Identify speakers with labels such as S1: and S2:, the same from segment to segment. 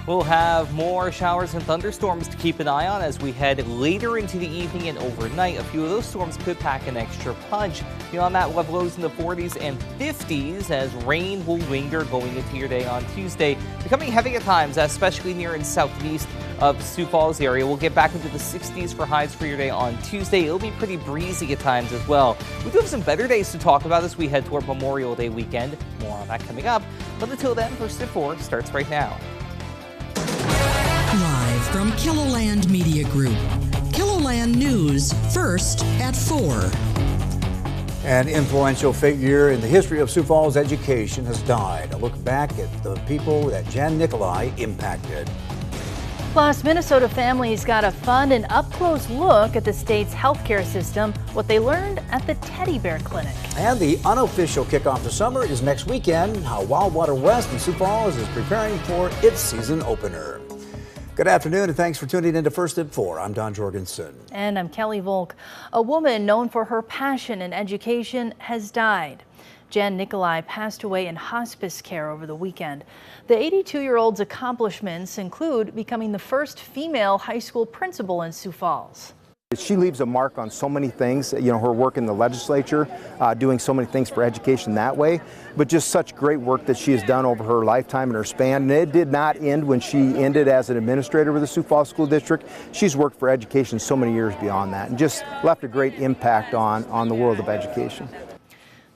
S1: We'll have more showers and thunderstorms to keep an eye on as we head later into the evening and overnight. A few of those storms could pack an extra punch. Beyond that, we'll have lows in the 40s and 50s as rain will linger going into your day on Tuesday, becoming heavy at times, especially near and southeast of Sioux Falls area. We'll get back into the 60s for highs for your day on Tuesday. It'll be pretty breezy at times as well. We do have some better days to talk about as we head toward Memorial Day weekend. More on that coming up. But until then, First at 4 starts right now.
S2: Live from KELOLAND Media Group. KELOLAND News, first at 4.
S3: An influential figure in the history of Sioux Falls education has died. A look back at the people that Jan Nicolai impacted.
S4: Plus, Minnesota families got a fun and up-close look at the state's healthcare system, what they learned at the Teddy Bear Clinic. And
S3: the unofficial kickoff to summer is next weekend. How Wildwater West in Sioux Falls is preparing for its season opener. Good afternoon and thanks for tuning in to First at 4. I'm Don Jorgensen.
S4: And I'm Kelly Volk. A woman known for her passion in education has died. Jan Nicolai passed away in hospice care over the weekend. The 82-year-old's accomplishments include becoming the first female high school principal in Sioux Falls.
S5: She leaves a mark on so many things, her work in the legislature, doing so many things for education that way, but just such great work that she has done over her lifetime and her span. And it did not end when she ended as an administrator with the Sioux Falls School District. She's worked for education so many years beyond that and just left a great impact on the world of education.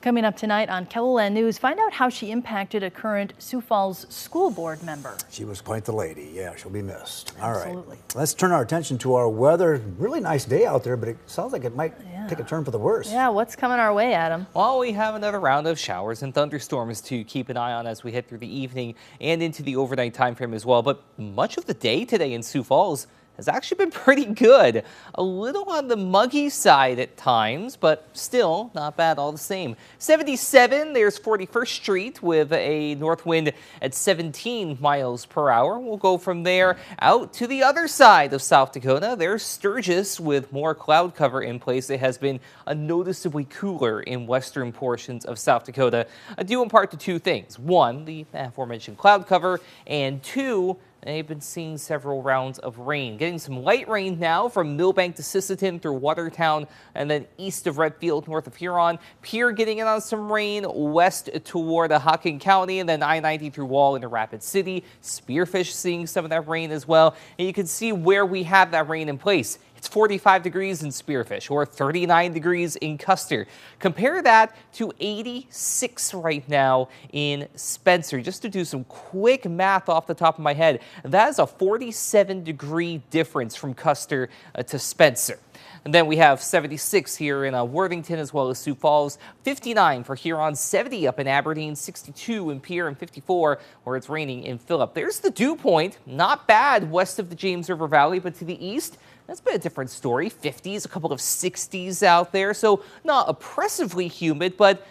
S4: Coming up tonight on KELOLAND News, find out how she impacted a current Sioux Falls school board member.
S3: She was quite the lady. Yeah, she'll be missed. All
S4: Absolutely.
S3: right. Let's turn our attention to our weather. Really nice day out there, but it sounds like it might take a turn for the worse.
S4: Yeah, what's coming our way, Adam?
S1: Well, we have another round of showers and thunderstorms to keep an eye on as we head through the evening and into the overnight time frame as well. But much of the day today in Sioux Falls has actually been pretty good. A little on the muggy side at times, but still not bad all the same. 77, there's 41st Street with a north wind at 17 miles per hour. We'll go from there out to the other side of South Dakota. There's Sturgis with more cloud cover in place. It has been noticeably cooler in western portions of South Dakota, due in part to two things. One, the aforementioned cloud cover, and two, they've been seeing several rounds of rain. Getting some light rain now from Millbank to Sisseton through Watertown and then east of Redfield, north of Huron. Pierre getting in on some rain west toward Hocking County and then I-90 through Wall into Rapid City. Spearfish seeing some of that rain as well. And you can see where we have that rain in place. It's 45 degrees in Spearfish or 39 degrees in Custer. Compare that to 86 right now in Spencer. Just to do some quick math off the top of my head, that is a 47-degree difference from Custer to Spencer. And then we have 76 here in Worthington as well as Sioux Falls, 59 for Huron, 70 up in Aberdeen, 62 in Pierre, and 54 where it's raining in Phillip. There's the dew point, not bad west of the James River Valley, but to the east, that's been a different story. 50s, a couple of 60s out there, so not oppressively humid, but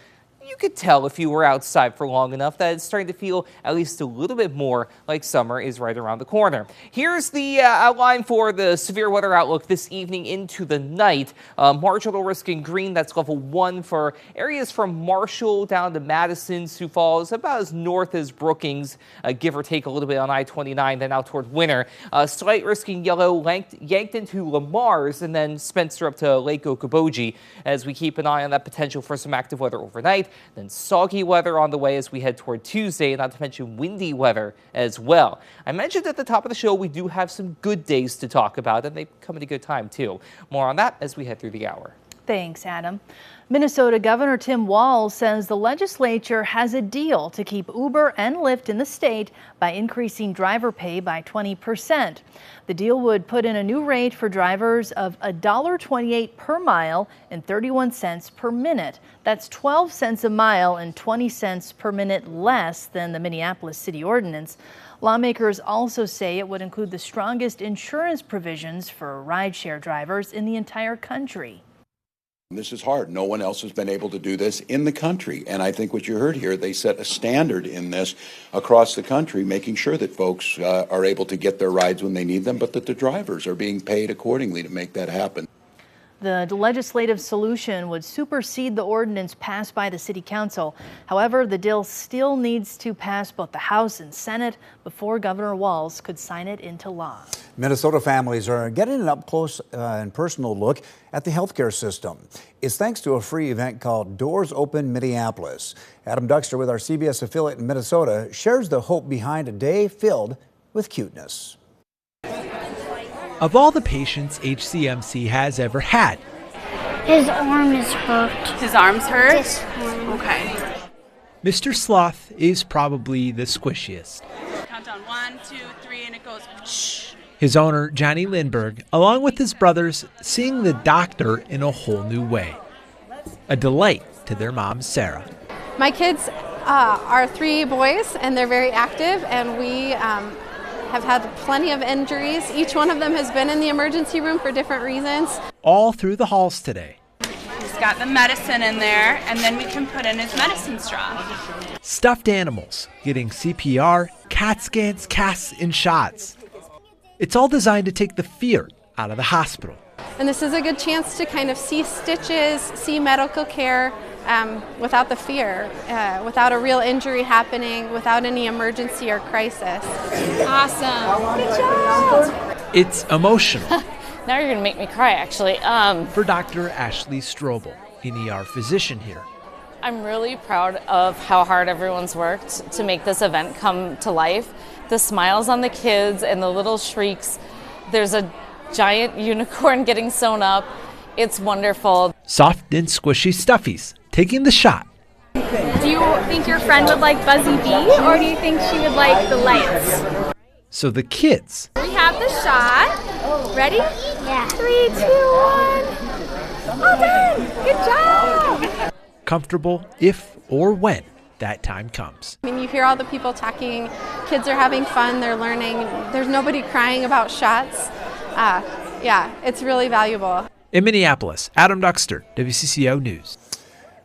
S1: you could tell if you were outside for long enough that it's starting to feel at least a little bit more like summer is right around the corner. Here's the outline for the severe weather outlook this evening into the night. Marginal risk in green, that's level 1 for areas from Marshall down to Madison, Sioux Falls, about as north as Brookings, give or take a little bit on I-29, then out toward Winter. Slight risk in yellow, yanked into Lamar's, and then Spencer up to Lake Okoboji as we keep an eye on that potential for some active weather overnight. Then soggy weather on the way as we head toward Tuesday, not to mention windy weather as well. I mentioned at the top of the show we do have some good days to talk about, and they come at a good time too. More on that as we head through the hour.
S4: Thanks, Adam. Minnesota Governor Tim Walz says the legislature has a deal to keep Uber and Lyft in the state by increasing driver pay by 20%. The deal would put in a new rate for drivers of $1.28 per mile and 31 cents per minute. That's 12 cents a mile and 20 cents per minute less than the Minneapolis city ordinance. Lawmakers also say it would include the strongest insurance provisions for rideshare drivers in the entire country.
S6: This is hard. No one else has been able to do this in the country. And I think what you heard here, they set a standard in this across the country, making sure that folks are able to get their rides when they need them, but that the drivers are being paid accordingly to make that happen.
S4: The legislative solution would supersede the ordinance passed by the City Council. However, the bill still needs to pass both the House and Senate before Governor Walz could sign it into law.
S3: Minnesota families are getting an up-close and personal look at the healthcare system. It's thanks to a free event called Doors Open Minneapolis. Adam Duxter with our CBS affiliate in Minnesota shares the hope behind a day filled with cuteness.
S7: Of all the patients HCMC has ever had,
S8: his arm is hurt.
S9: His arm's hurt?
S8: This one.
S9: Okay.
S7: Mr. Sloth is probably the squishiest.
S9: Count down 1, 2, 3, and it goes shh.
S7: His owner, Johnny Lindbergh, along with his brothers, seeing the doctor in a whole new way. A delight to their mom, Sarah.
S10: My kids are 3 boys, and they're very active, and we have had plenty of injuries. Each one of them has been in the emergency room for different reasons.
S7: All through the halls today.
S9: He's got the medicine in there, and then we can put in his medicine straw.
S7: Stuffed animals getting CPR, CAT scans, casts, and shots. It's all designed to take the fear out of the hospital.
S10: And this is a good chance to kind of see stitches, see medical care without the fear, without a real injury happening, without any emergency or crisis.
S11: Awesome. Good job.
S7: It's emotional.
S11: Now you're going to make me cry, actually.
S7: For Dr. Ashley Strobel, an ER physician here.
S11: I'm really proud of how hard everyone's worked to make this event come to life. The smiles on the kids and the little shrieks. There's a giant unicorn getting sewn up. It's wonderful.
S7: Soft and squishy stuffies, taking the shot.
S12: Do you think your friend would like Buzzy Bee, or do you think she would like the lights?
S7: So the kids.
S12: We have the shot. Ready?
S8: Yeah.
S12: 3, 2, 1. All done. Good job.
S7: Comfortable if or when that time comes.
S10: I mean, you hear all the people talking, kids are having fun, they're learning, there's nobody crying about shots. Yeah, it's really valuable.
S7: In Minneapolis, Adam Duxter, WCCO News.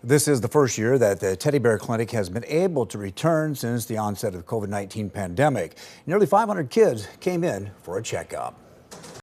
S3: This is the first year that the Teddy Bear Clinic has been able to return since the onset of the COVID-19 pandemic. Nearly 500 kids came in for a checkup.